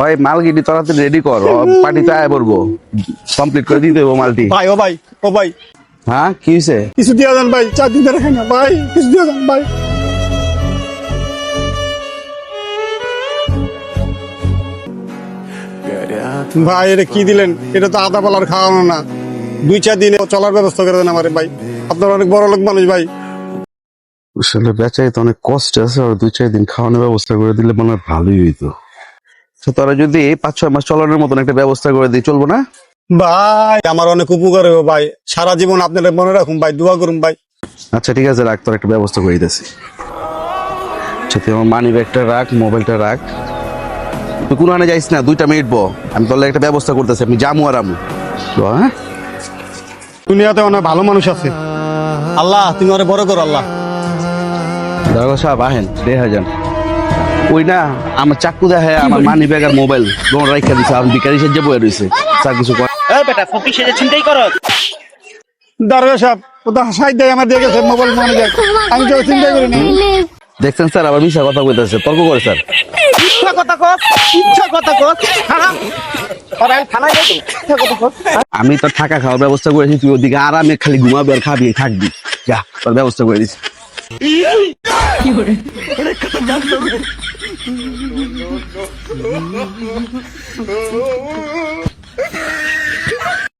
ওই মাল গিটি তাড়াতাড়ি রেডি কর, পার্টিতে আয় পড়বো, কমপ্লিট করে দিতে হবে মালটি। ভাই ও ভাই হ্যাঁ কি হয়েছে? কিছু দিয়ে যান ভাই, 4 দিন ধরে খাই না ভাই, কিছু দিয়ে যান ভাই। ভাই এটা কি দিলেন? এটা তো আদা পালার খাওয়ানো না। 2-4 দিনে চলার ব্যবস্থা করে দেন আমারে ভাই, আপনার অনেক বড় লোক মানুষ ভাই। আসলে বেচাই তো অনেক কষ্ট আছে, আর 2-4 দিন খাওয়ানোর ব্যবস্থা করে দিলে মনে হয় ভালোই হইতো। তো তোরা যদি 5-6 মাস চলানোর মতন একটা ব্যবস্থা করে দিই, চলবো না? ভাই আমার অনেক উপকার হবে ভাই, সারা জীবন আপনারা মনে রাখুন ভাই, দোয়া করুন ভাই। আচ্ছা ঠিক আছে, রাখ, তোর একটা ব্যবস্থা করে দিতেছি। আচ্ছা তুই আমার মানি ব্যাগটা রাখ, মোবাইলটা রাখ, তুই কোনো আনে যাইস না, 2টা মিনিট বল, আমি তোর একটা ব্যবস্থা করতেছি, আমি জামু আর আমু। হ্যাঁ দুনিয়াতে অনেক ভালো মানুষ আছে, আল্লাহ তুমি ওরে বড় করো আল্লাহ। দারোগা সাহেব আহেন, দেখা যান। ওই না আমার চাকু দেখে আমার মানি ব্যাগ আর মোবাইল দোনো রাইখা দিছে, আমি বিকারি সেজে বয়ে রয়েছে, স্যার কিছু কর। এই বেটা ফকির সেজে চিন্তাই করো। দারোগা সাহেব ও তো সাইড দিয়ে আমার দিয়ে গেছে মোবাইল মনে যায়, আমি তো চিন্তা করি না। দেখছেন স্যার, আবার মিশা কথা কইতেছে, তর্ক করে স্যার। ইচ্ছা কথা কর হারাম। আর আমি থানায় যাই, ইচ্ছা কথা কর। আমি তো থাকা খাওয়ার ব্যবস্থা করেছি, তুই ওদিকে আরামে খালি ঘুমাবি আর খাবি থাকবি, যা তোর ব্যবস্থা করে দিছি।